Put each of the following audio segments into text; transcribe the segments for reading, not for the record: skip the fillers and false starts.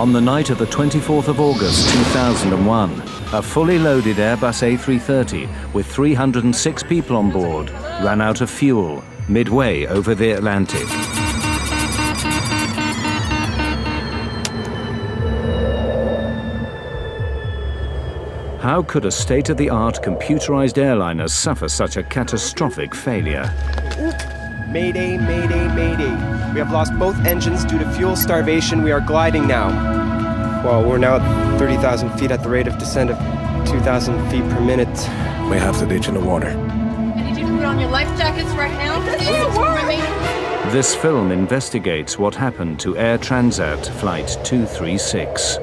On the night of the 24th of August 2001, a fully loaded Airbus A330 with 306 people on board ran out of fuel midway over the Atlantic. How could a state-of-the-art computerized airliner suffer such a catastrophic failure? Mayday, mayday, mayday. We have lost both engines due to fuel starvation. We are gliding now. Well, we're now at 30,000 feet at the rate of descent of 2,000 feet per minute. May have to ditch in the water. I need you to put on your life jackets right now. This film investigates what happened to Air Transat Flight 236.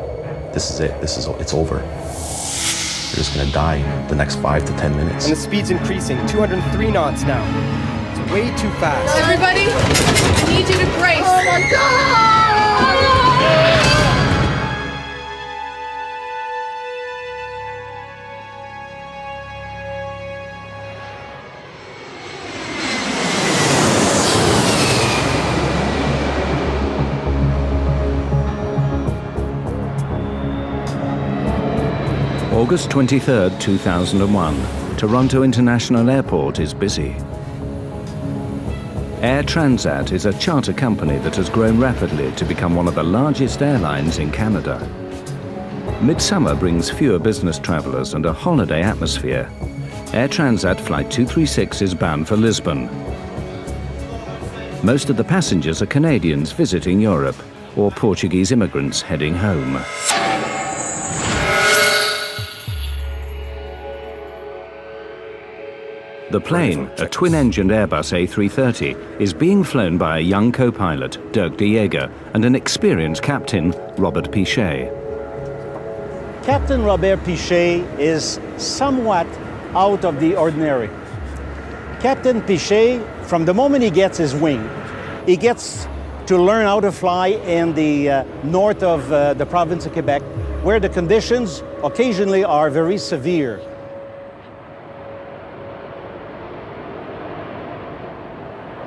This is it. It's over. You're just going to die the next 5 to 10 minutes. And the speed's increasing, 203 knots now. It's way too fast. Everybody, I need you to brace. Oh my God! August 23, 2001. Toronto International Airport is busy. Air Transat is a charter company that has grown rapidly to become one of the largest airlines in Canada. Midsummer brings fewer business travellers and a holiday atmosphere. Air Transat Flight 236 is bound for Lisbon. Most of the passengers are Canadians visiting Europe or Portuguese immigrants heading home. The plane, a twin-engined Airbus A330, is being flown by a young co-pilot, Dirk de Jager, and an experienced captain, Robert Pichet. Captain Robert Pichet is somewhat out of the ordinary. Captain Pichet, from the moment he gets his wing, he gets to learn how to fly in the north of the province of Quebec, where the conditions occasionally are very severe.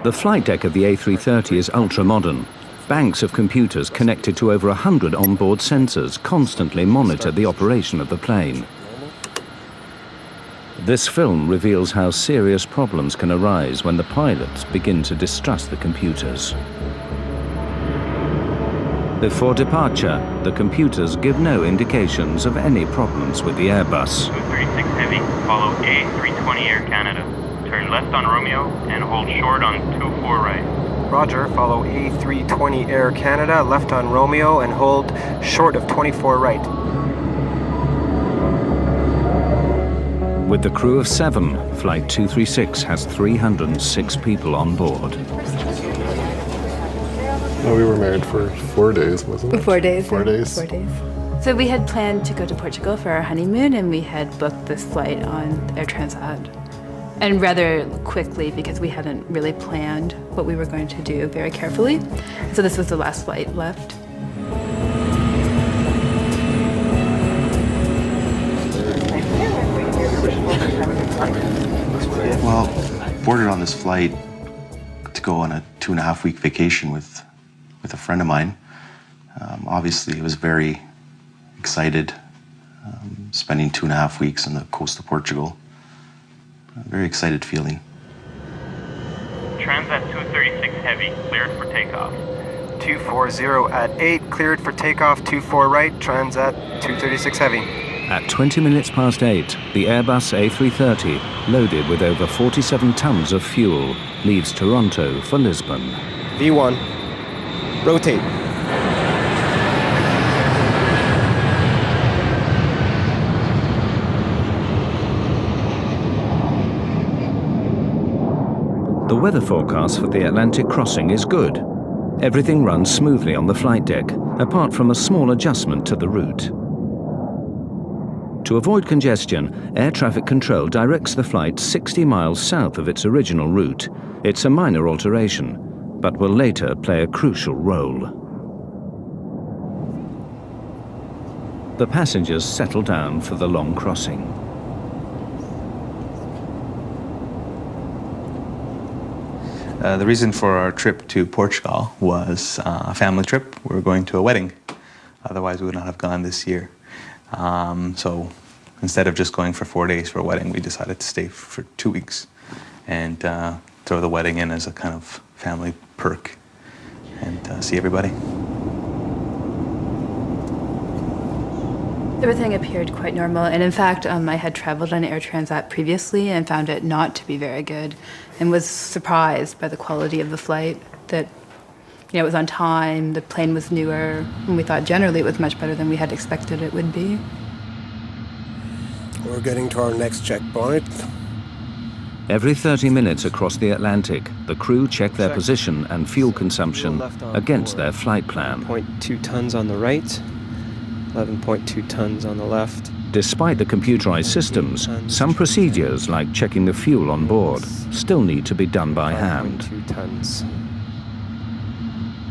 The flight deck of the A330 is ultra-modern. Banks of computers connected to over 100 onboard sensors constantly monitor the operation of the plane. This film reveals how serious problems can arise when the pilots begin to distrust the computers. Before departure, the computers give no indications of any problems with the Airbus. 236 Heavy, follow A320 Air Canada. Turn left on Romeo and hold short on 24 right. Roger, follow A320 Air Canada, left on Romeo and hold short of 24 right. With the crew of 7, Flight 236 has 306 people on board. No, we were married for 4 days, wasn't it? 4 days. 4 days. 4 days. So we had planned to go to Portugal for our honeymoon, and we had booked this flight on Air Transat. And rather quickly, because we hadn't really planned what we were going to do very carefully. So this was the last flight left. Well, boarded on this flight to go on a 2.5-week vacation with a friend of mine. Obviously, I was very excited, spending 2.5 weeks on the coast of Portugal. A very excited feeling. Transat 236 Heavy, cleared for takeoff. 240 at 8, cleared for takeoff, 24 right, Transat 236 Heavy. At 20 minutes past 8, the Airbus A330, loaded with over 47 tons of fuel, leaves Toronto for Lisbon. V1, rotate. The weather forecast for the Atlantic crossing is good. Everything runs smoothly on the flight deck, apart from a small adjustment to the route. To avoid congestion, air traffic control directs the flight 60 miles south of its original route. It's a minor alteration, but will later play a crucial role. The passengers settle down for the long crossing. The reason for our trip to Portugal was a family trip. We were going to a wedding Otherwise, we would not have gone this year. So instead of just going for 4 days for a wedding, we decided to stay for 2 weeks and throw the wedding in as a kind of family perk and see everybody. Everything appeared quite normal, and in fact, I had traveled on Air Transat previously and found it not to be very good, and was surprised by the quality of the flight. That, you know, it was on time, the plane was newer, and we thought generally it was much better than we had expected it would be. We're getting to our next checkpoint. Every 30 minutes across the Atlantic, the crew check their position and fuel consumption against their flight plan. 0.2 tons on the right, 11.2 tons on the left. Despite the computerized systems, some procedures, like checking the fuel on board, still need to be done by hand. 5.2 tons.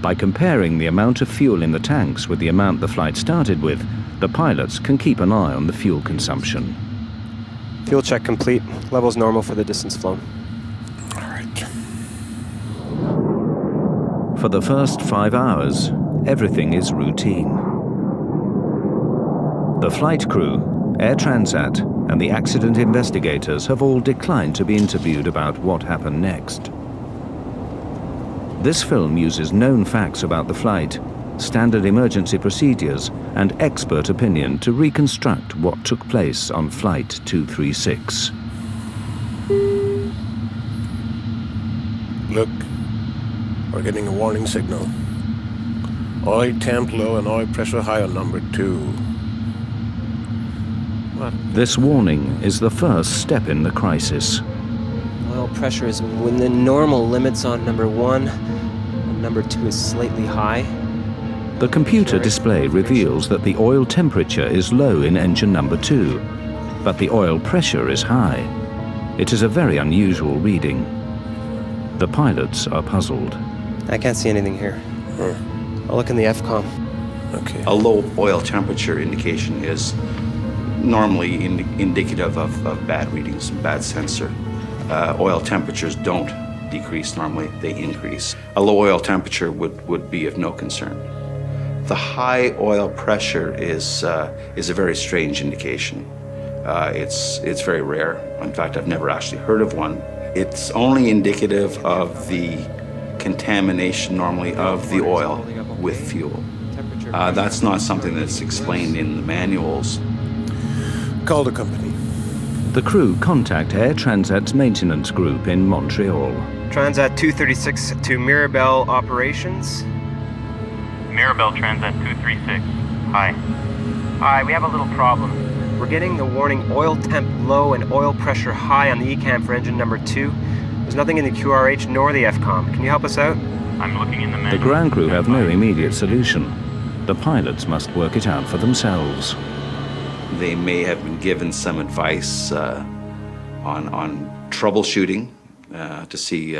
By comparing the amount of fuel in the tanks with the amount the flight started with, the pilots can keep an eye on the fuel consumption. Fuel check complete. Levels normal for the distance flown. All right. For the first 5 hours, everything is routine. The flight crew, Air Transat, and the accident investigators have all declined to be interviewed about what happened next. This film uses known facts about the flight, standard emergency procedures, and expert opinion to reconstruct what took place on Flight 236. Look, we're getting a warning signal. Oil temp low and oil pressure high on number 2. What? This warning is the first step in the crisis. Oil pressure is within normal limits on number 1, and number 2 is slightly high. The computer display reveals that the oil temperature is low in engine number 2, but the oil pressure is high. It is a very unusual reading. The pilots are puzzled. I can't see anything here. I'll look in the FCOM. Okay. A low oil temperature indication is normally indicative of bad readings, bad sensor. Oil temperatures don't decrease normally, they increase. A low oil temperature would be of no concern. The high oil pressure is a very strange indication. It's very rare. In fact, I've never actually heard of one. It's only indicative of the contamination normally of the oil with fuel. That's not something that's explained in the manuals. Call the company. The crew contact Air Transat's maintenance group in Montreal. Transat 236 to Mirabel Operations. Mirabel Transat 236. Hi. Hi, we have a little problem. We're getting the warning oil temp low and oil pressure high on the ECAM for engine number 2. There's nothing in the QRH nor the FCOM. Can you help us out? I'm looking in the manual. The ground crew have no immediate solution. The pilots must work it out for themselves. They may have been given some advice on troubleshooting to see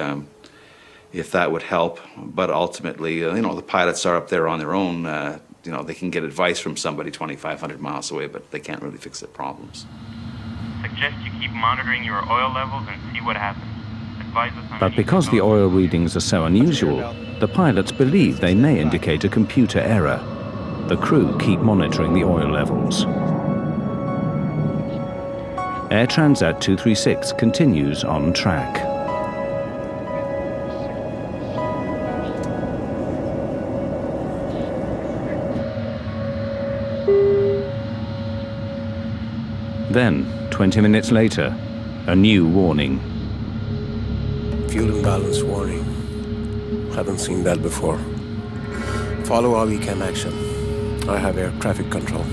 if that would help. But ultimately, the pilots are up there on their own. They can get advice from somebody 2,500 miles away, but they can't really fix their problems. Suggest you keep monitoring your oil levels and see what happens. Advise us on But any because the oil readings are so unusual, the pilots believe they may indicate a computer error. The crew keep monitoring the oil levels. Air Transat 236 continues on track. Then, 20 minutes later, a new warning. Fuel imbalance warning. Haven't seen that before. Follow all ECAM action. I have air traffic control.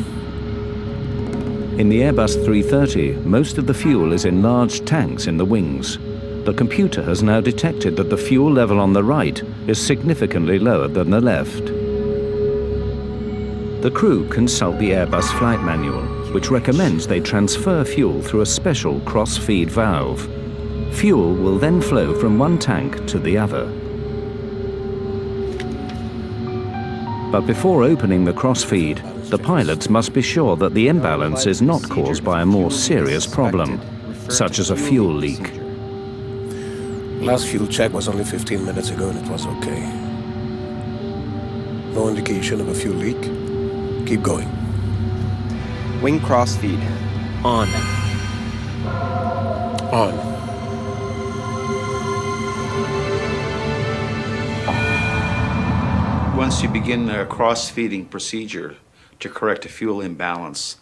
In the Airbus 330, most of the fuel is in large tanks in the wings. The computer has now detected that the fuel level on the right is significantly lower than the left. The crew consult the Airbus flight manual, which recommends they transfer fuel through a special cross-feed valve. Fuel will then flow from one tank to the other. But before opening the cross-feed, the pilots must be sure that the imbalance is not caused by a more serious problem, such as a fuel leak. Last fuel check was only 15 minutes ago and it was okay. No indication of a fuel leak. Keep going. Wing crossfeed. On. On. Once you begin a cross-feeding procedure to correct a fuel imbalance,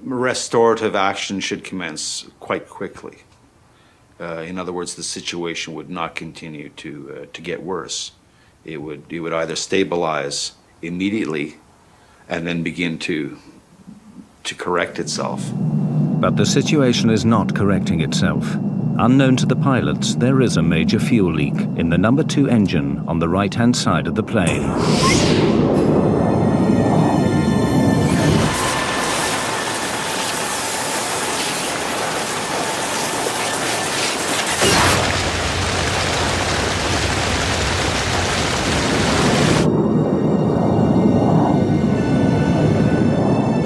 restorative action should commence quite quickly. In other words, the situation would not continue to get worse. It would either stabilize immediately and then begin to correct itself. But the situation is not correcting itself. Unknown to the pilots, there is a major fuel leak in the number 2 engine on the right-hand side of the plane.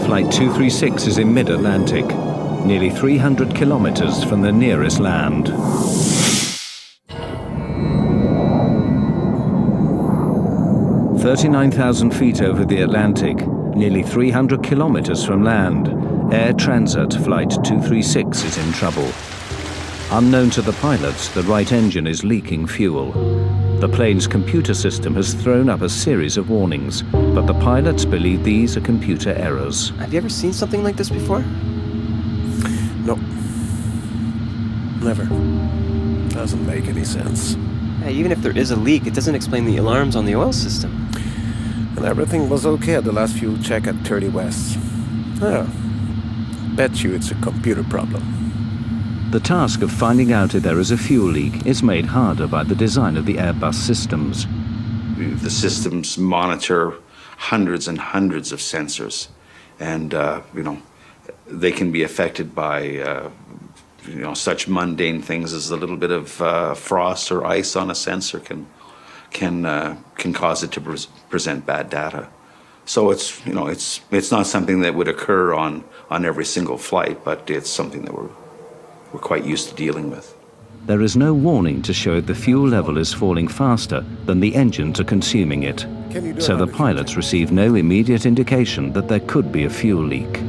Flight 236 is in mid-Atlantic, nearly 300 kilometers from the nearest land. "39,000 feet over the Atlantic, nearly 300 kilometers from land, Air Transat Flight 236 is in trouble. Unknown to the pilots, the right engine is leaking fuel. The plane's computer system has thrown up a series of warnings, but the pilots believe these are computer errors." Have you ever seen something like this before? No. Never. Doesn't make any sense. Yeah, even if there is a leak, it doesn't explain the alarms on the oil system. And everything was okay at the last fuel check at 30 West. Yeah. Bet you it's a computer problem. The task of finding out if there is a fuel leak is made harder by the design of the Airbus systems. The systems monitor hundreds and hundreds of sensors, and they can be affected by such mundane things as a little bit of frost or ice on a sensor can cause it to present bad data. So it's not something that would occur on every single flight, but it's something that we're quite used to dealing with. There is no warning to show if the fuel level is falling faster than the engines are consuming it. So the pilots receive no immediate indication that there could be a fuel leak.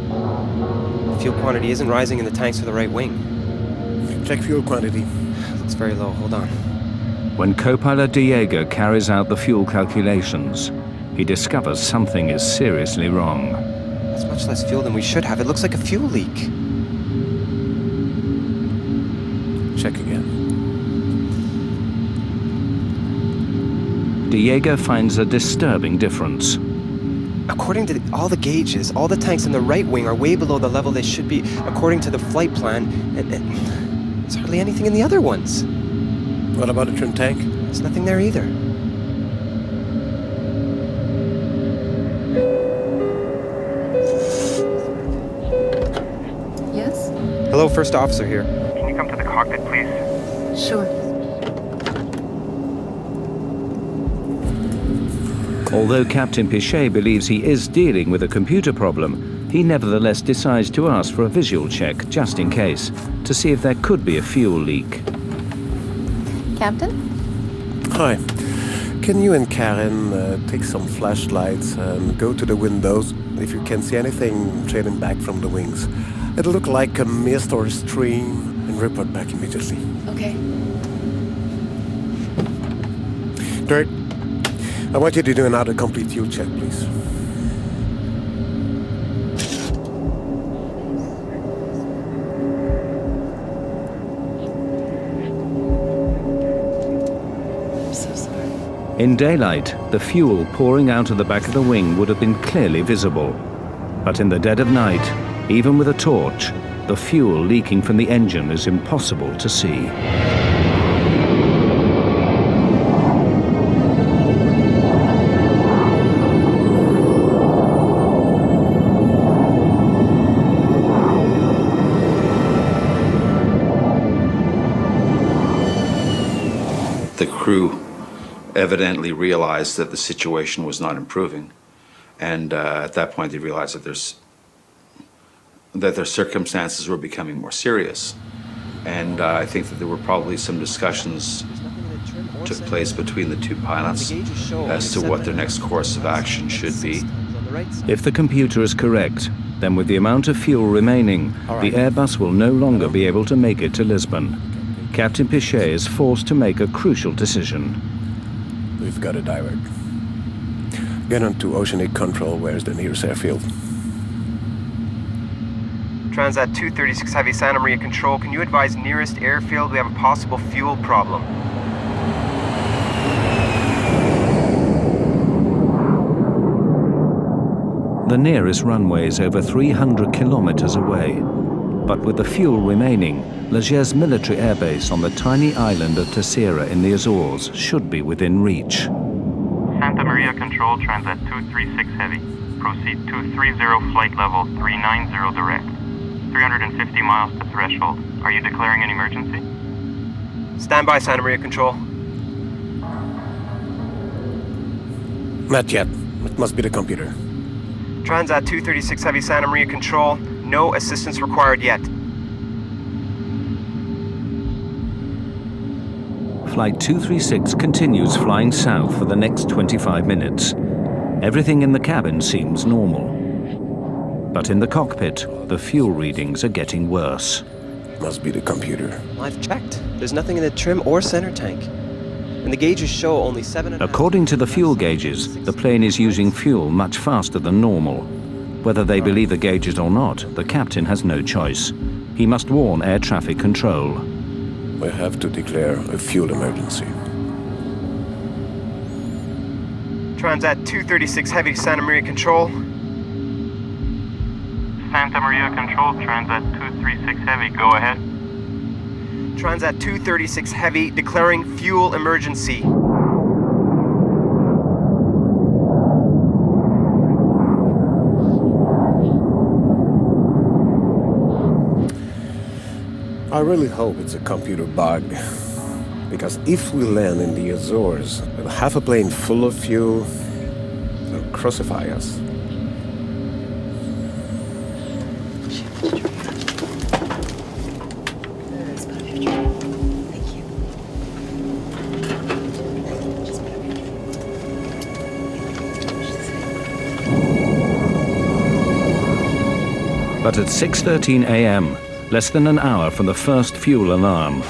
Fuel quantity isn't rising in the tanks for the right wing. Check fuel quantity. Looks very low. Hold on. When co-pilot Diego carries out the fuel calculations, he discovers something is seriously wrong. That's much less fuel than we should have. It looks like a fuel leak. Check again. Diego finds a disturbing difference. According to all the gauges, all the tanks in the right wing are way below the level they should be according to the flight plan, and there's hardly anything in the other ones. What about the trim tank? There's nothing there either. Yes? Hello, first officer here. Can you come to the cockpit, please? Sure. Although Captain Pichet believes he is dealing with a computer problem, he nevertheless decides to ask for a visual check, just in case, to see if there could be a fuel leak. Captain? Hi. Can you and Karen take some flashlights and go to the windows if you can see anything trailing back from the wings? It'll look like a mist or a stream, and report back immediately. Okay. Dirt, I want you to do another complete fuel check, please. I'm so sorry. In daylight, the fuel pouring out of the back of the wing would have been clearly visible. But in the dead of night, even with a torch, the fuel leaking from the engine is impossible to see. The crew evidently realized that the situation was not improving, and at that point they realized that their circumstances were becoming more serious. And I think that there were probably some discussions took place between the two pilots as to what their next course of action should be. If the computer is correct, then with the amount of fuel remaining, the Airbus will no longer be able to make it to Lisbon. Captain Pichet is forced to make a crucial decision. We've got a divert. Get on to Oceanic Control. Where's the nearest airfield? Transat 236 Heavy, Santa Maria Control. Can you advise nearest airfield? We have a possible fuel problem. The nearest runway is over 300 kilometers away. But with the fuel remaining, Leger's military airbase on the tiny island of Terceira in the Azores should be within reach. Santa Maria Control, Transat 236 Heavy. Proceed 230 flight level 390 direct. 350 miles to threshold. Are you declaring an emergency? Stand by, Santa Maria Control. Not yet. It must be the computer. Transat 236 Heavy, Santa Maria Control. No assistance required yet. Flight 236 continues flying south for the next 25 minutes. Everything in the cabin seems normal. But in the cockpit, the fuel readings are getting worse. Must be the computer. I've checked. There's nothing in the trim or center tank. And the gauges show only 7.5. According to the fuel gauges, the plane is using fuel much faster than normal. Whether they believe the gauges or not, the captain has no choice. He must warn air traffic control. We have to declare a fuel emergency. Transat 236 Heavy, Santa Maria Control. Santa Maria Control, Transat 236 Heavy, go ahead. Transat 236 Heavy, declaring fuel emergency. I really hope it's a computer bug. Because if we land in the Azores with half a plane full of fuel, they'll crucify us. But at 6:13 a.m., less than an hour from the first fuel alarm,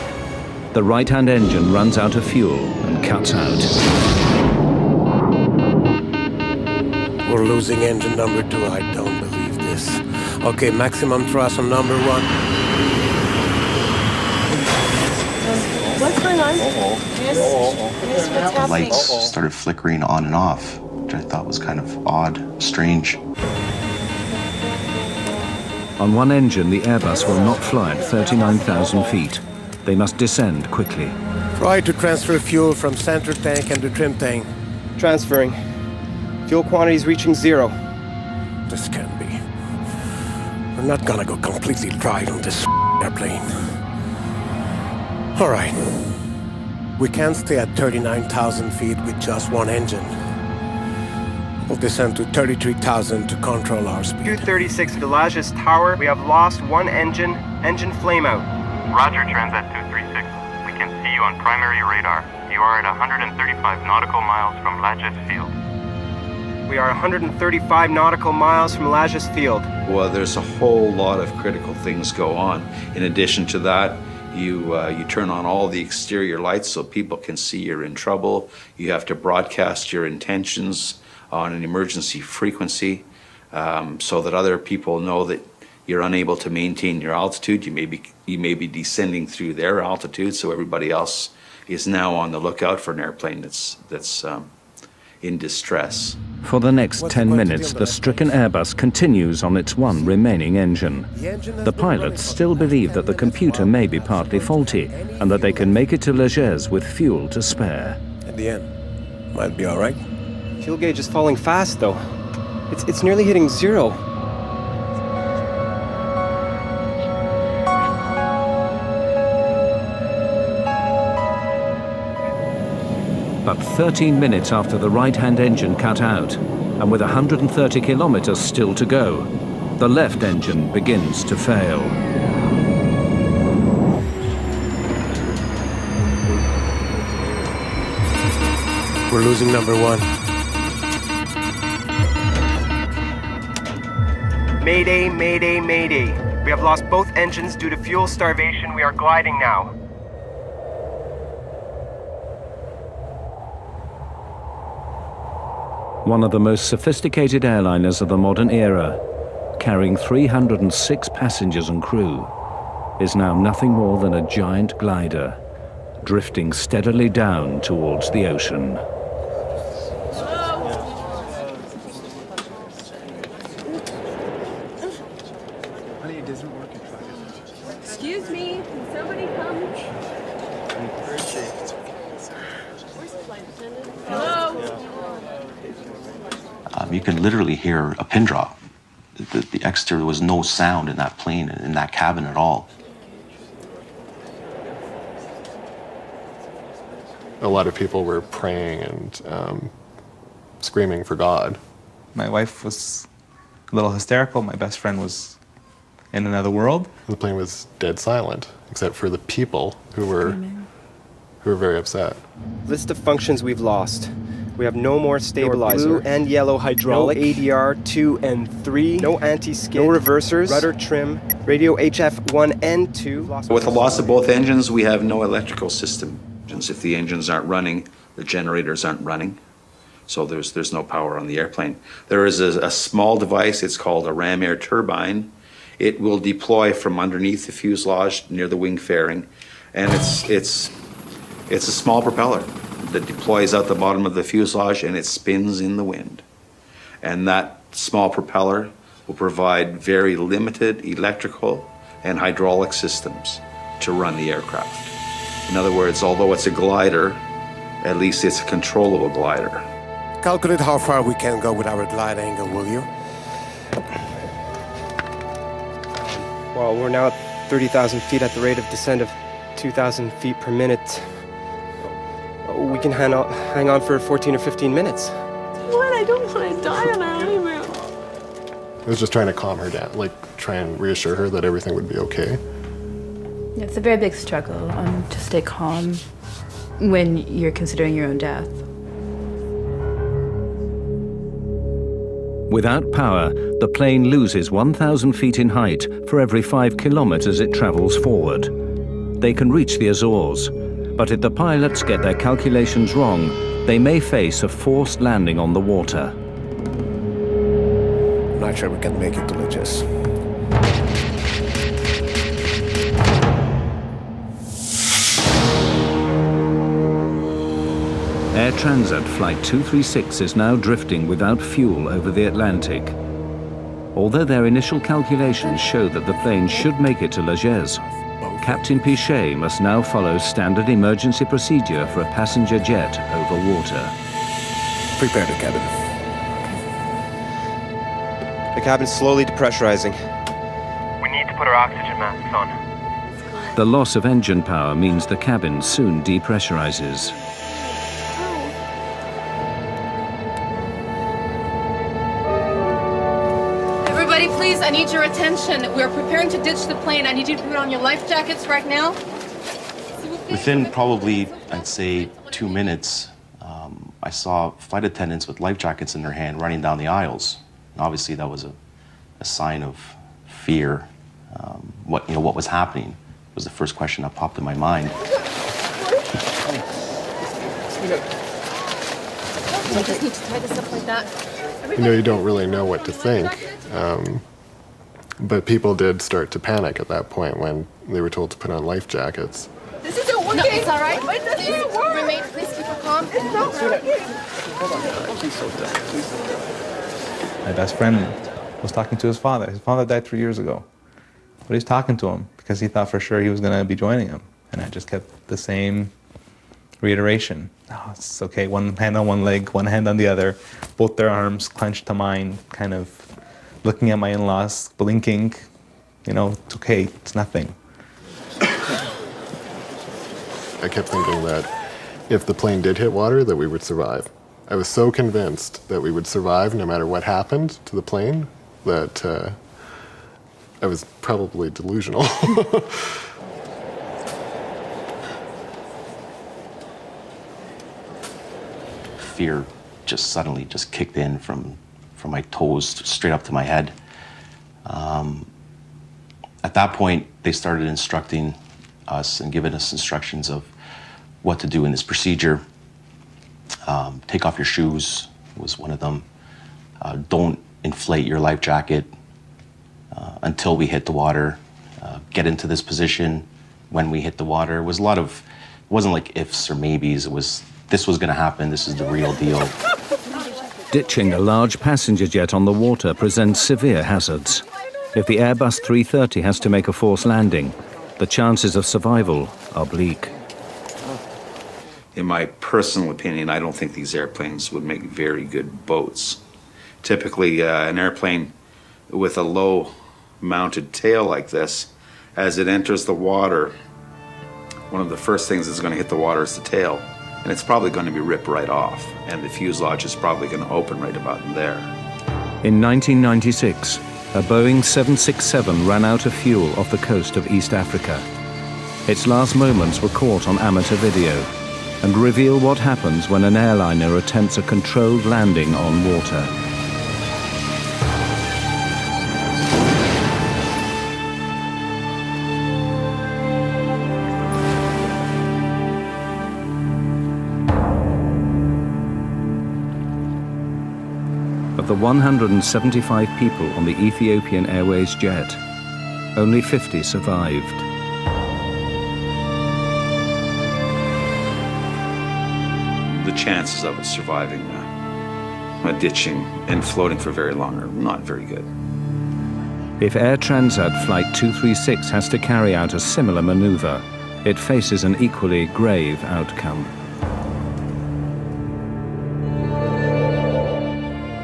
the right-hand engine runs out of fuel and cuts out. We're losing engine number 2. I don't believe this. Okay, maximum thrust on number 1. What's going on? Miss, what's The happening? lights started flickering on and off, which I thought was kind of odd, strange. On one engine, the Airbus will not fly at 39,000 feet. They must descend quickly. Try to transfer fuel from center tank and the trim tank. Transferring. Fuel quantities reaching 0. This can't be. We're not gonna go completely dry on this airplane. All right. We can't stay at 39,000 feet with just one engine. We'll descend to 33,000 to control our speed. 236 Villages Tower. We have lost one engine. Engine flame out. Roger, Transat 236. We can see you on primary radar. You are at 135 nautical miles from Lajes Field. We are 135 nautical miles from Lajes Field. Well, there's a whole lot of critical things go on. In addition to that, you turn on all the exterior lights so people can see you're in trouble. You have to broadcast your intentions on an emergency frequency so that other people know that you're unable to maintain your altitude. You may be descending through their altitude, so everybody else is now on the lookout for an airplane that's in distress. For the next 10 minutes, the stricken Airbus continues on its one remaining engine. The pilots still believe that the computer may be partly faulty and that they can make it to Leger's with fuel to spare. At the end, might be all right. Fuel gauge is falling fast, though. It's nearly hitting 0. But 13 minutes after the right-hand engine cut out, and with 130 kilometers still to go, the left engine begins to fail. we're losing number one. Mayday, mayday, mayday. We have lost both engines due to fuel starvation. We are gliding now. One of the most sophisticated airliners of the modern era, carrying 306 passengers and crew, is now nothing more than a giant glider, drifting steadily down towards the ocean. Excuse me, can somebody come? Where's the flight attendant? Hello? You can literally hear a pin drop. The exterior, there was no sound in that plane, in that cabin at all. A lot of people were praying and screaming for God. My wife was a little hysterical. My best friend was in another world. The plane was dead silent, except for the people who were very upset. List of functions we've lost. We have no more stabilizer. Blue and yellow hydraulic. No ADR 2 and 3. No anti-skid. No reversers. Rudder trim. Radio HF 1 and 2. With the loss of both engines, we have no electrical system. If the engines aren't running, the generators aren't running. So there's no power on the airplane. There is a small device, it's called a ram air turbine. It will deploy from underneath the fuselage near the wing fairing. And it's a small propeller that deploys out the bottom of the fuselage and it spins in the wind. And that small propeller will provide very limited electrical and hydraulic systems to run the aircraft. In other words, although it's a glider, at least it's a controllable glider. Calculate how far we can go with our glide angle, will you? Well, we're now at 30,000 feet at the rate of descent of 2,000 feet per minute. We can hang on for 14 or 15 minutes. What? I don't want to die on our honeymoon. I was just trying to calm her down, like try and reassure her that everything would be okay. It's a very big struggle to stay calm when you're considering your own death. Without power, the plane loses 1,000 feet in height for every 5 kilometers it travels forward. They can reach the Azores, but if the pilots get their calculations wrong, they may face a forced landing on the water. Not sure we can make it to Leges. Air Transat Flight 236 is now drifting without fuel over the Atlantic. Although their initial calculations show that the plane should make it to Leges, Captain Pichet must now follow standard emergency procedure for a passenger jet over water. Prepare the cabin. The cabin's slowly depressurizing. We need to put our oxygen masks on. The loss of engine power means the cabin soon depressurizes. Everybody, please, I need your attention. We're preparing to ditch the plane. I need you to put on your life jackets right now. Within probably, I'd say, 2 minutes, I saw flight attendants with life jackets in their hand running down the aisles. And obviously, that was a sign of fear. What was happening was the first question that popped in my mind. I just need to tie this up like that. You don't really know what to think. But people did start to panic at that point when they were told to put on life jackets. This isn't working. No, it's all right. Please keep her calm. My best friend was talking to his father. His father died 3 years ago. But he's talking to him because he thought for sure he was going to be joining him. And I just kept the same reiteration. Oh, it's okay, one hand on one leg, one hand on the other, both their arms clenched to mine, kind of looking at my in-laws, blinking. It's okay, it's nothing. I kept thinking that if the plane did hit water, that we would survive. I was so convinced that we would survive no matter what happened to the plane that I was probably delusional. fear just suddenly just kicked in from my toes straight up to my head. At that point, they started instructing us and giving us instructions of what to do in this procedure. Take off your shoes was one of them. Don't inflate your life jacket until we hit the water. Get into this position when we hit the water. It was a lot of, it wasn't like ifs or maybes. It was, this was gonna happen, this is the real deal. Ditching a large passenger jet on the water presents severe hazards. If the Airbus 330 has to make a forced landing, the chances of survival are bleak. In my personal opinion, I don't think these airplanes would make very good boats. Typically, an airplane with a low mounted tail like this, as it enters the water, one of the first things that's going to hit the water is the tail, and it's probably going to be ripped right off, and the fuselage is probably going to open right about there. In 1996, a Boeing 767 ran out of fuel off the coast of East Africa. Its last moments were caught on amateur video and reveal what happens when an airliner attempts a controlled landing on water. Of the 175 people on the Ethiopian Airways jet, only 50 survived. The chances of it surviving a ditching and floating for very long are not very good. If Air Transat Flight 236 has to carry out a similar maneuver, it faces an equally grave outcome.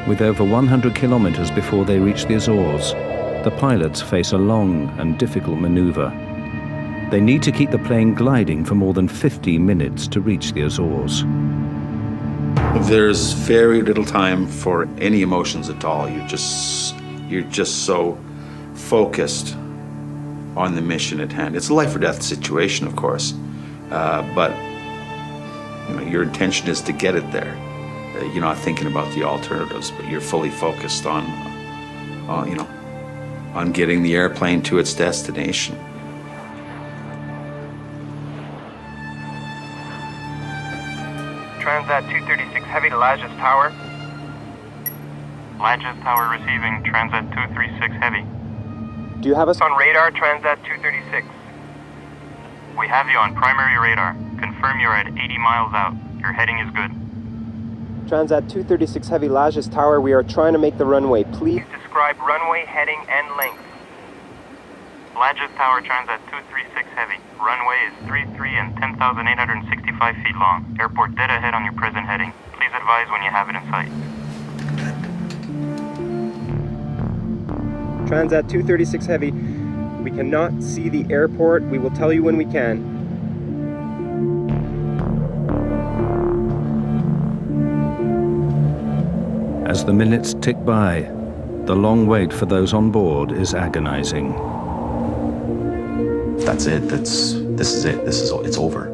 With over 100 kilometers before they reach the Azores, the pilots face a long and difficult maneuver. They need to keep the plane gliding for more than 50 minutes to reach the Azores. There's very little time for any emotions at all. You're just so focused on the mission at hand. It's a life or death situation, of course, but your intention is to get it there. You're not thinking about the alternatives, but you're fully focused on getting the airplane to its destination. Transat 236 Heavy to Lajes Tower. Lajes Tower receiving, Transat 236 Heavy. Do you have us On radar, Transat 236. We have you on primary radar. Confirm you're at 80 miles out. Your heading is good. Transat 236 Heavy Lajes Tower, we are trying to make the runway. Please Describe runway, heading, and length. Lajes Tower, Transat 236 Heavy. Runway is 33 and 10,865 feet long. Airport dead ahead on your present heading. Please advise when you have it in sight. Transat 236 Heavy, we cannot see the airport. We will tell you when we can. As the minutes tick by, the long wait for those on board is agonizing. That's it, this is it, it's over.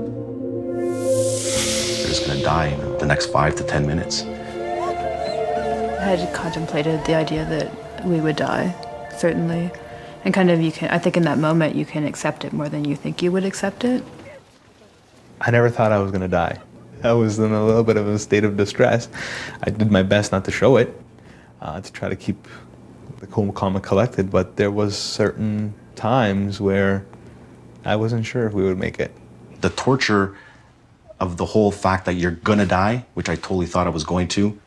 They're just gonna die in the next 5 to 10 minutes. I had contemplated the idea that we would die, certainly. And kind of I think in that moment you can accept it more than you think you would accept it. I never thought I was going to die. I was in a little bit of a state of distress. I did my best not to show it, to try to keep the cool, calm, and collected, but there was certain times where I wasn't sure if we would make it. The torture of the whole fact that you're gonna die, which I totally thought I was going to,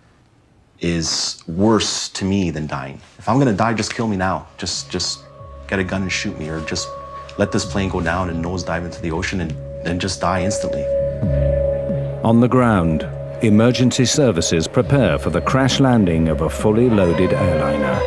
is worse to me than dying. If I'm gonna die, just kill me now. Just get a gun and shoot me, or just let this plane go down and nosedive into the ocean and then just die instantly. On the ground, emergency services prepare for the crash landing of a fully loaded airliner.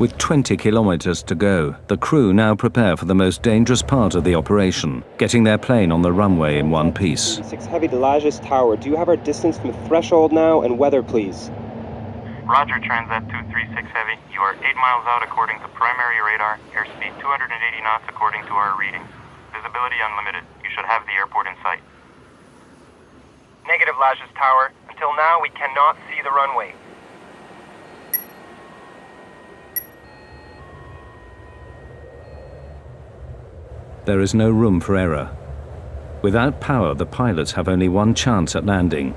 With 20 kilometers to go, the crew now prepare for the most dangerous part of the operation, getting their plane on the runway in one piece. 6 Heavy to Lajes Tower. Do you have our distance from the threshold now and weather, please? Roger, Transat 236 Heavy. You are 8 miles out according to primary radar. Airspeed 280 knots according to our readings. Visibility unlimited. You should have the airport in sight. Negative, Lajes Tower. Until now, we cannot see the runway. There is no room for error. Without power, the pilots have only one chance at landing.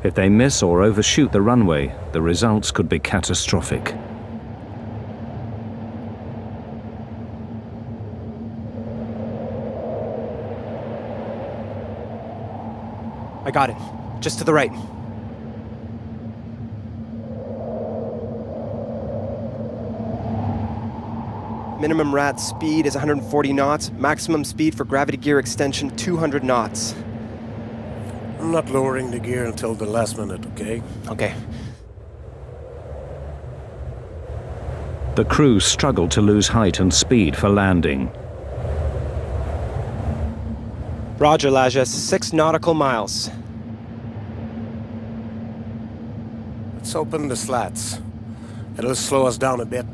If they miss or overshoot the runway, the results could be catastrophic. I got it. Just to the right. Minimum RAD speed is 140 knots. Maximum speed for gravity gear extension, 200 knots. I'm not lowering the gear until the last minute, okay? Okay. The crew struggle to lose height and speed for landing. Roger, Lajes. 6 nautical miles. Let's open the slats. It'll slow us down a bit.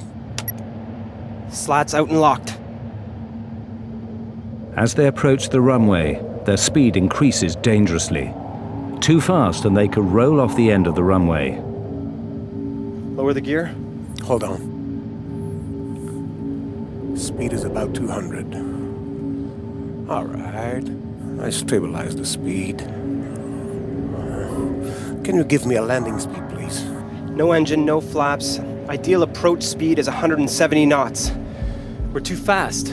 Slats out and locked. As they approach the runway, their speed increases dangerously. Too fast and they could roll off the end of the runway. Lower the gear. Hold on. Speed is about 200. All right. I stabilize the speed. Can you give me a landing speed, please? No engine, no flaps. Ideal approach speed is 170 knots. We're too fast.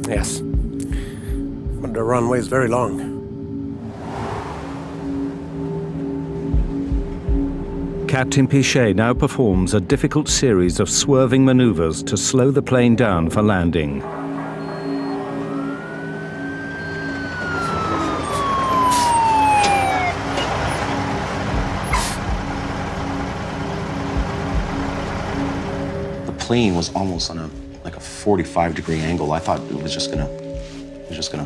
Yes. But the runway is very long. Captain Pichet now performs a difficult series of swerving maneuvers to slow the plane down for landing. The plane was almost on a 45-degree angle. I thought it was just gonna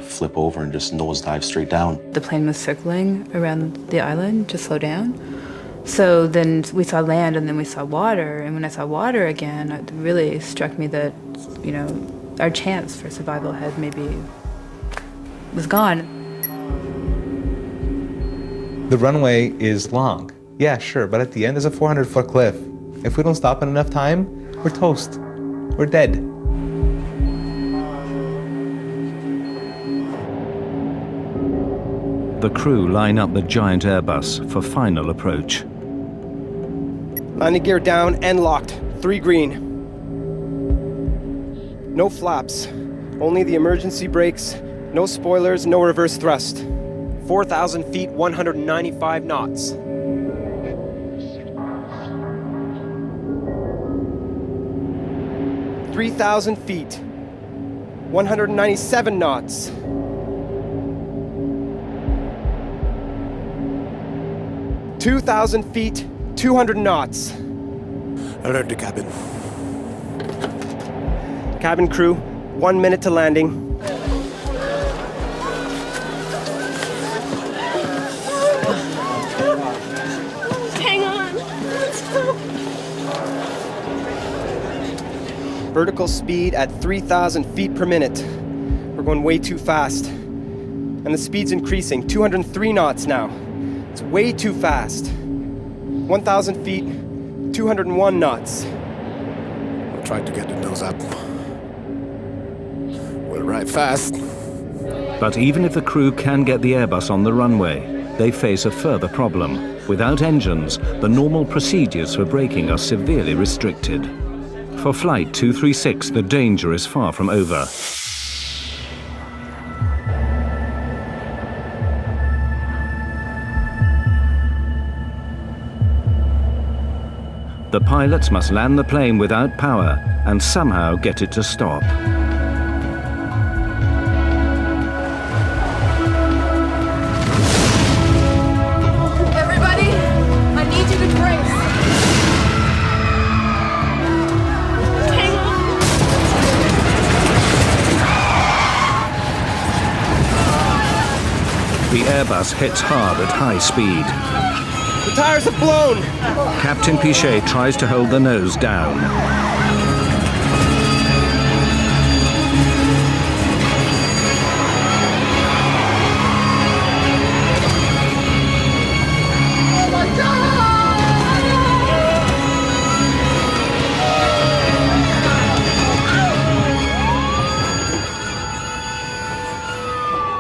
flip over and just nosedive straight down. The plane was circling around the island to slow down. So then we saw land and then we saw water. And when I saw water again, it really struck me that, our chance for survival had maybe was gone. The runway is long. Yeah, sure, but at the end there's a 400-foot cliff. If we don't stop in enough time, we're toast. We're dead. The crew line up the giant Airbus for final approach. Landing gear down and locked. 3 green. No flaps. Only the emergency brakes. No spoilers, no reverse thrust. 4,000 feet, 195 knots. "3,000 feet, 197 knots. "2,000 feet, 200 knots. Alert the cabin. Cabin crew, 1 minute to landing. Hang on. Let's go. Vertical speed at 3,000 feet per minute. We're going way too fast. And the speed's increasing, 203 knots now. It's way too fast. 1,000 feet, 201 knots. I'll try to get the nose up. We'll ride fast. But even if the crew can get the Airbus on the runway, they face a further problem. Without engines, the normal procedures for braking are severely restricted. For Flight 236, the danger is far from over. The pilots must land the plane without power and somehow get it to stop. Everybody, I need you to brace. Airbus hits hard at high speed. The tires have blown! Captain Pichet tries to hold the nose down.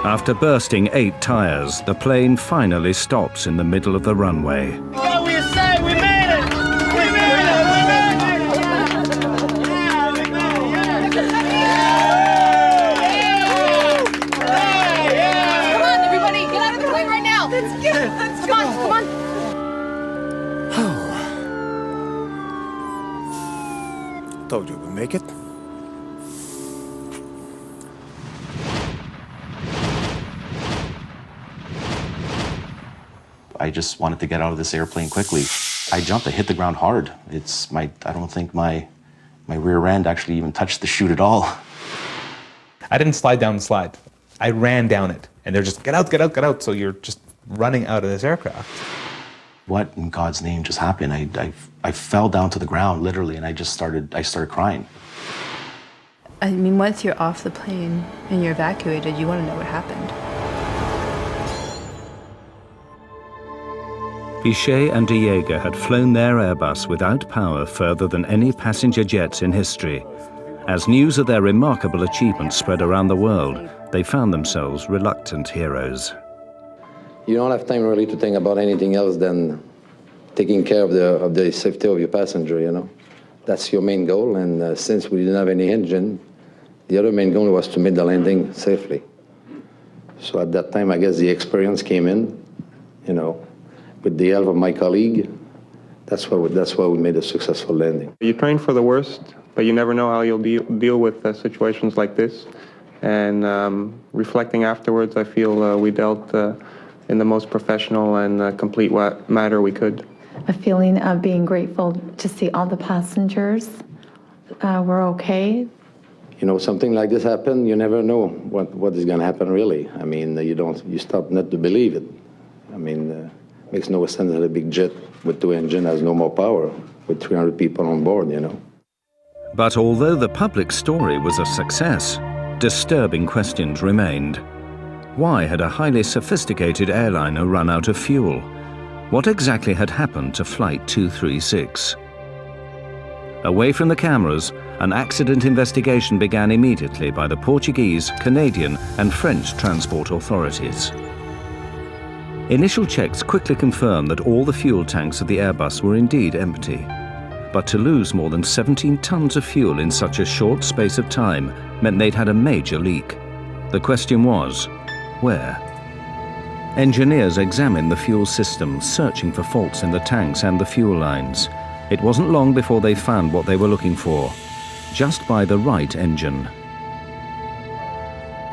After bursting 8 tires, the plane finally stops in the middle of the runway. What we say, we made it! We made it! We made it! Yeah, we made it! Yeah! Come on, everybody, get out of the plane right now. Let's get. Come on, come on. Told you we'd make it. I just wanted to get out of this airplane quickly. I jumped, I hit the ground hard. I don't think my rear end actually even touched the chute at all. I didn't slide down the slide. I ran down it. And they're just, get out, get out, get out. So you're just running out of this aircraft. What in God's name just happened? I fell down to the ground, literally, and I started crying. I mean, once you're off the plane and you're evacuated, you want to know what happened. Pichet and de Jager had flown their Airbus without power further than any passenger jets in history. As news of their remarkable achievements spread around the world, they found themselves reluctant heroes. You don't have time really to think about anything else than taking care of the safety of your passenger, you know. That's your main goal, and since we didn't have any engine, the other main goal was to make the landing safely. So at that time, I guess the experience came in, you know. With the help of my colleague, that's why we made a successful landing. You train for the worst, but you never know how you'll deal with situations like this. And reflecting afterwards, I feel we dealt in the most professional and complete manner we could. A feeling of being grateful to see all the passengers were okay. You know, something like this happened, you never know what is going to happen really. I mean, you start not to believe it. I mean, makes no sense that a big jet with 2 engines has no more power with 300 people on board, you know. But although the public story was a success, disturbing questions remained. Why had a highly sophisticated airliner run out of fuel? What exactly had happened to Flight 236? Away from the cameras, an accident investigation began immediately by the Portuguese, Canadian, and French transport authorities. Initial checks quickly confirmed that all the fuel tanks of the Airbus were indeed empty. But to lose more than 17 tons of fuel in such a short space of time meant they'd had a major leak. The question was, where? Engineers examined the fuel system, searching for faults in the tanks and the fuel lines. It wasn't long before they found what they were looking for, just by the right engine.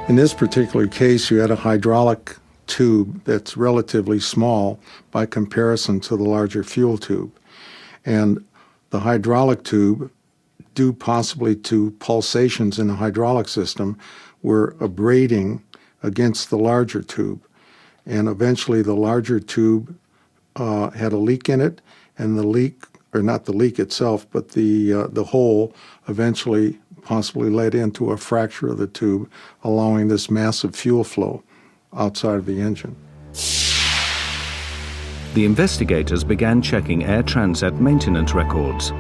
In this particular case, you had a hydraulic tube that's relatively small by comparison to the larger fuel tube. And the hydraulic tube, due possibly to pulsations in the hydraulic system, were abrading against the larger tube. And eventually the larger tube had a leak in it, and the leak, or not the leak itself, but the hole eventually possibly led into a fracture of the tube, allowing this massive fuel flow outside of the engine. The investigators began checking Air Transat maintenance records.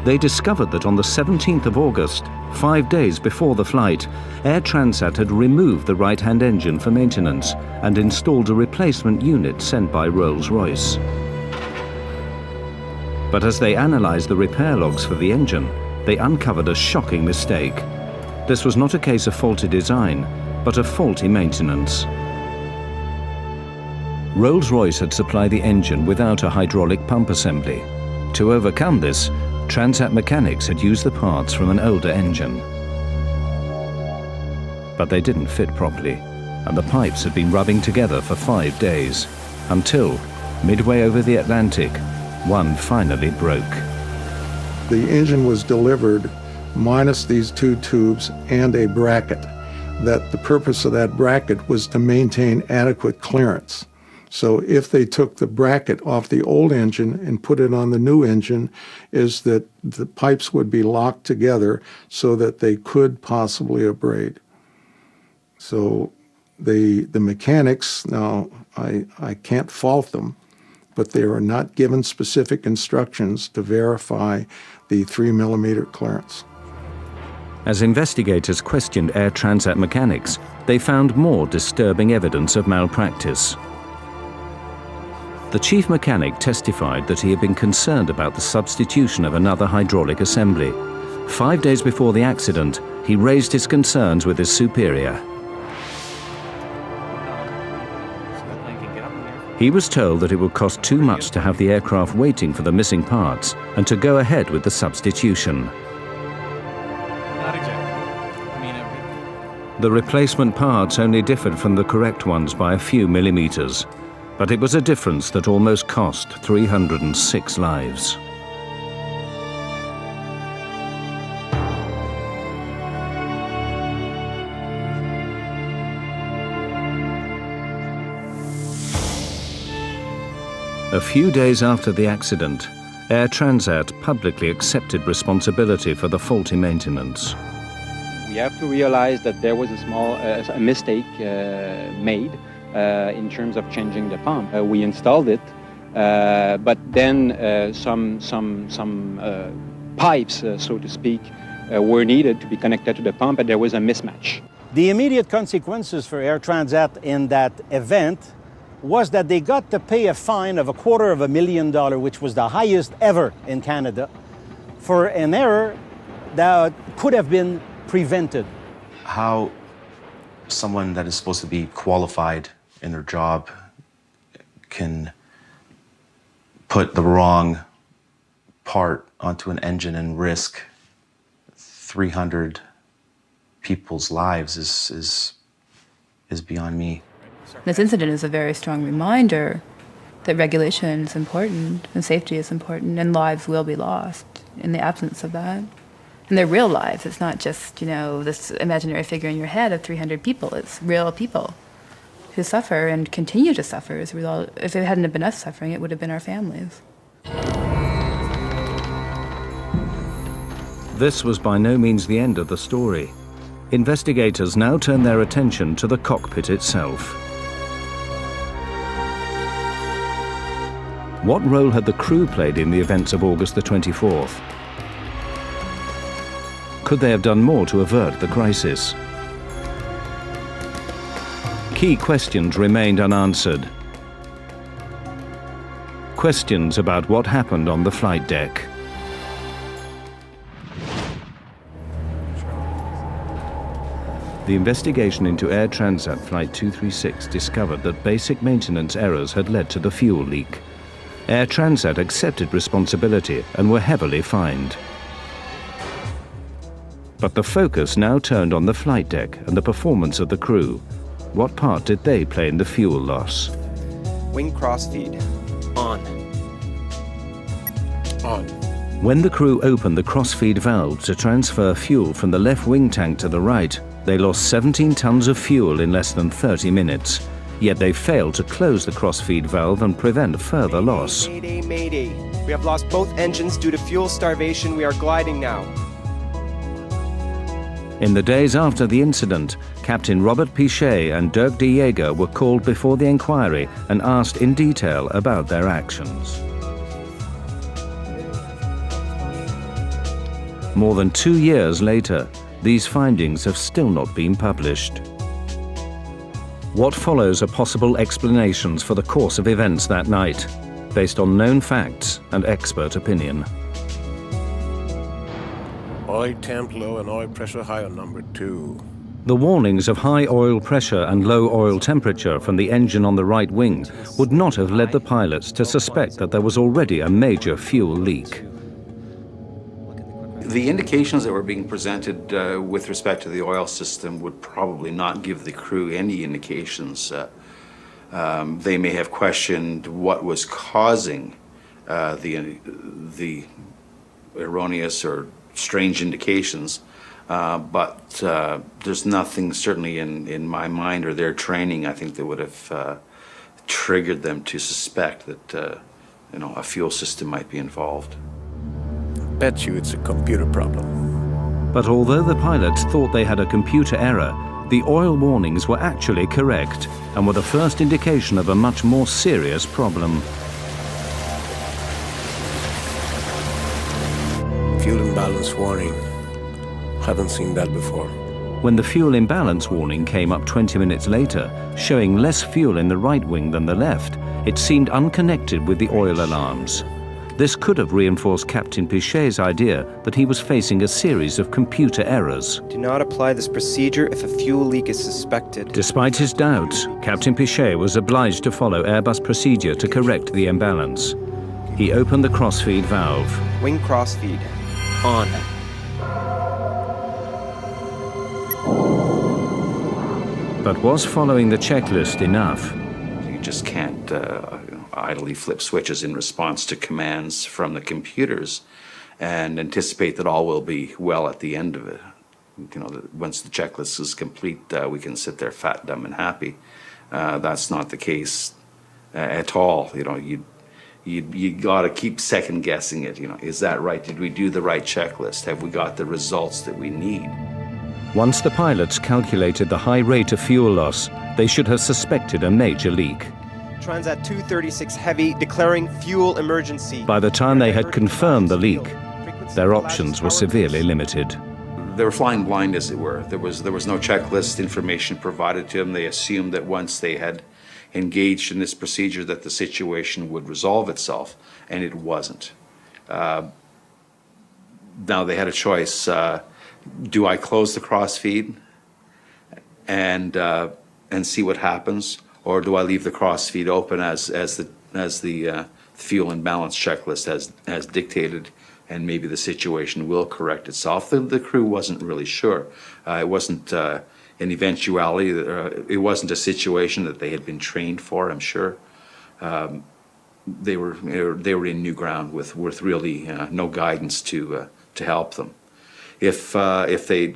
They discovered that on the 17th of August, 5 days before the flight, Air Transat had removed the right-hand engine for maintenance and installed a replacement unit sent by Rolls-Royce. But as they analyzed the repair logs for the engine, they uncovered a shocking mistake. This was not a case of faulty design, but of faulty maintenance. Rolls-Royce had supplied the engine without a hydraulic pump assembly. To overcome this, Transat mechanics had used the parts from an older engine. But they didn't fit properly, and the pipes had been rubbing together for 5 days, until, midway over the Atlantic, one finally broke. The engine was delivered minus these 2 tubes and a bracket. that the purpose of that bracket was to maintain adequate clearance. So if they took the bracket off the old engine and put it on the new engine, is that the pipes would be locked together so that they could possibly abrade. So the mechanics, now I can't fault them, but they were not given specific instructions to verify the 3 millimeter clearance. As investigators questioned Air Transat mechanics, they found more disturbing evidence of malpractice. The chief mechanic testified that he had been concerned about the substitution of another hydraulic assembly. 5 days before the accident, he raised his concerns with his superior. He was told that it would cost too much to have the aircraft waiting for the missing parts and to go ahead with the substitution. The replacement parts only differed from the correct ones by a few millimeters, but it was a difference that almost cost 306 lives. A few days after the accident, Air Transat publicly accepted responsibility for the faulty maintenance. We have to realize that there was a small mistake made in terms of changing the pump. We installed it, but then some pipes, so to speak, were needed to be connected to the pump, and there was a mismatch. The immediate consequences for Air Transat in that event was that they got to pay a fine of $250,000, which was the highest ever in Canada, for an error that could have been prevented. How someone that is supposed to be qualified in their job can put the wrong part onto an engine and risk 300 people's lives is beyond me. This incident is a very strong reminder that regulation is important and safety is important, and lives will be lost in the absence of that. And they're real lives. It's not just, this imaginary figure in your head of 300 people. It's real people who suffer and continue to suffer as a result. If it hadn't been us suffering, it would have been our families. This was by no means the end of the story. Investigators now turn their attention to the cockpit itself. What role had the crew played in the events of August the 24th? Could they have done more to avert the crisis? Key questions remained unanswered. Questions about what happened on the flight deck. The investigation into Air Transat Flight 236 discovered that basic maintenance errors had led to the fuel leak. Air Transat accepted responsibility and were heavily fined. But the focus now turned on the flight deck and the performance of the crew. What part did they play in the fuel loss? Wing crossfeed. On. On. When the crew opened the crossfeed valve to transfer fuel from the left wing tank to the right, they lost 17 tons of fuel in less than 30 minutes. Yet they failed to close the crossfeed valve and prevent further loss. Mayday, mayday. We have lost both engines due to fuel starvation. We are gliding now. In the days after the incident, Captain Robert Pichet and Dirk de Jager were called before the inquiry and asked in detail about their actions. More than 2 years later, these findings have still not been published. What follows are possible explanations for the course of events that night, based on known facts and expert opinion. Oil temp low and oil pressure high on number 2. The warnings of high oil pressure and low oil temperature from the engine on the right wing would not have led the pilots to suspect that there was already a major fuel leak. The indications that were being presented with respect to the oil system would probably not give the crew any indications. They may have questioned what was causing the erroneous or strange indications, But there's nothing certainly in my mind or their training, I think, that would have triggered them to suspect that a fuel system might be involved. Bet you it's a computer problem. But although the pilots thought they had a computer error, the oil warnings were actually correct and were the first indication of a much more serious problem. Fuel imbalance warning. Haven't seen that before. When the fuel imbalance warning came up 20 minutes later, showing less fuel in the right wing than the left, it seemed unconnected with the oil alarms. This could have reinforced Captain Pichet's idea that he was facing a series of computer errors. Do not apply this procedure if a fuel leak is suspected. Despite his doubts, Captain Pichet was obliged to follow Airbus procedure to correct the imbalance. He opened the crossfeed valve. Wing crossfeed. On. But was following the checklist enough? You just can't idly flip switches in response to commands from the computers and anticipate that all will be well at the end of it. Once the checklist is complete, we can sit there fat, dumb, and happy. That's not the case at all. You got to keep second guessing it. Is that right? Did we do the right checklist? Have we got the results that we need? Once the pilots calculated the high rate of fuel loss, they should have suspected a major leak. Transat 236 Heavy declaring fuel emergency. By the time they had confirmed the leak, their options were severely limited. They were flying blind, as it were. There was no checklist information provided to them. They assumed that once they had engaged in this procedure that the situation would resolve itself, and it wasn't. Now they had a choice. Do I close the crossfeed and see what happens, or do I leave the crossfeed open as the fuel imbalance checklist has dictated, and maybe the situation will correct itself? The crew wasn't really sure. It wasn't an eventuality. It wasn't a situation that they had been trained for, I'm sure. They were in new ground with really no guidance to help them. If they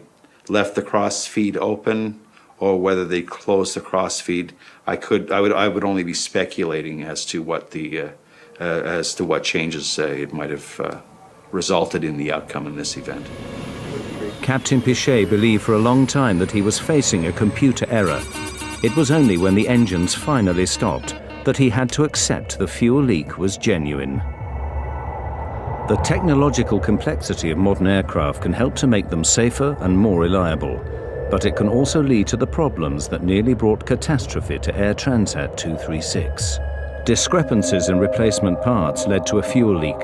left the crossfeed open, or whether they closed the crossfeed, I would only be speculating as to what changes it might have resulted in the outcome in this event. Captain Pichet believed for a long time that he was facing a computer error. It was only when the engines finally stopped that he had to accept the fuel leak was genuine. The technological complexity of modern aircraft can help to make them safer and more reliable, but it can also lead to the problems that nearly brought catastrophe to Air Transat 236. Discrepancies in replacement parts led to a fuel leak.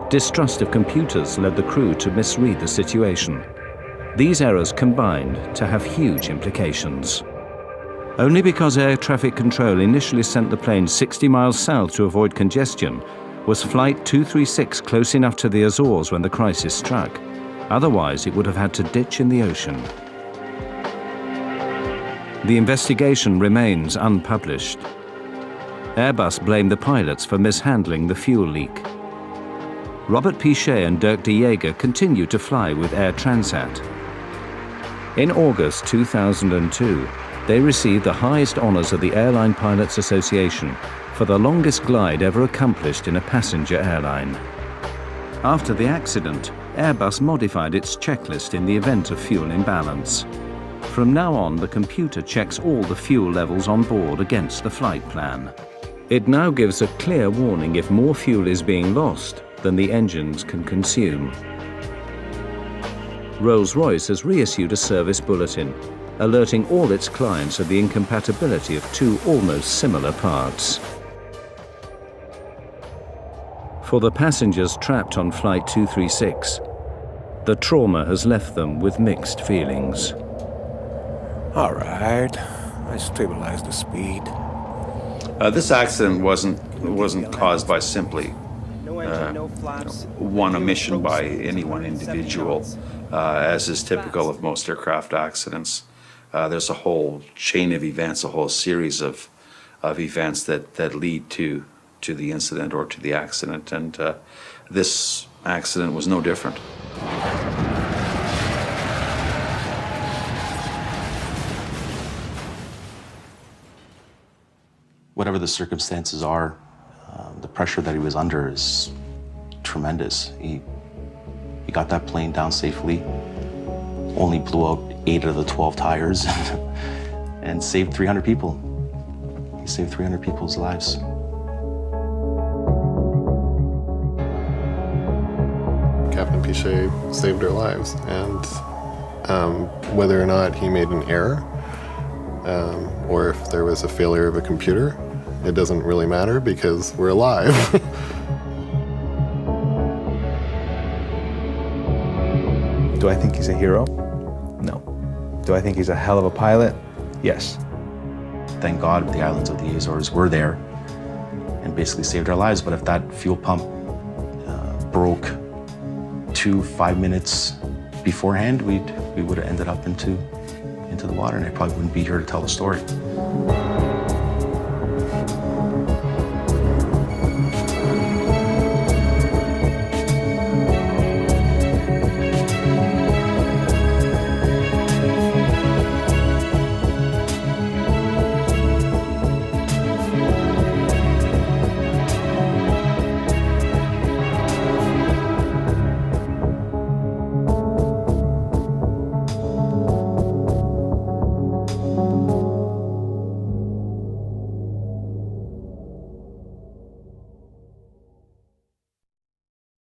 Distrust of computers led the crew to misread the situation. These errors combined to have huge implications. Only because air traffic control initially sent the plane 60 miles south to avoid congestion was Flight 236 close enough to the Azores when the crisis struck. Otherwise, it would have had to ditch in the ocean. The investigation remains unpublished. Airbus blamed the pilots for mishandling the fuel leak. Robert Pichet and Dirk de Jager continued to fly with Air Transat. In August 2002, they received the highest honors of the Airline Pilots Association for the longest glide ever accomplished in a passenger airline. After the accident, Airbus modified its checklist in the event of fuel imbalance. From now on, the computer checks all the fuel levels on board against the flight plan. It now gives a clear warning if more fuel is being lost than the engines can consume. Rolls-Royce has reissued a service bulletin, alerting all its clients of the incompatibility of two almost similar parts. For the passengers trapped on Flight 236, the trauma has left them with mixed feelings. All right, I stabilized the speed. This accident wasn't caused by simply one omission by any one individual, as is typical of most aircraft accidents. There's a whole chain of events, a whole series of events that lead to the incident or to the accident, and this accident was no different. whatever the circumstances are, the pressure that he was under is tremendous. He got that plane down safely, only blew out 8 of the 12 tires, and saved 300 people. He saved 300 people's lives. Captain Pichet saved our lives, and whether or not he made an error, or if there was a failure of a computer, it doesn't really matter because we're alive. Do I think he's a hero? No. Do I think he's a hell of a pilot? Yes. Thank God the islands of the Azores were there and basically saved our lives. But if that fuel pump broke 5 minutes beforehand, we would have ended up into the water, and I probably wouldn't be here to tell the story.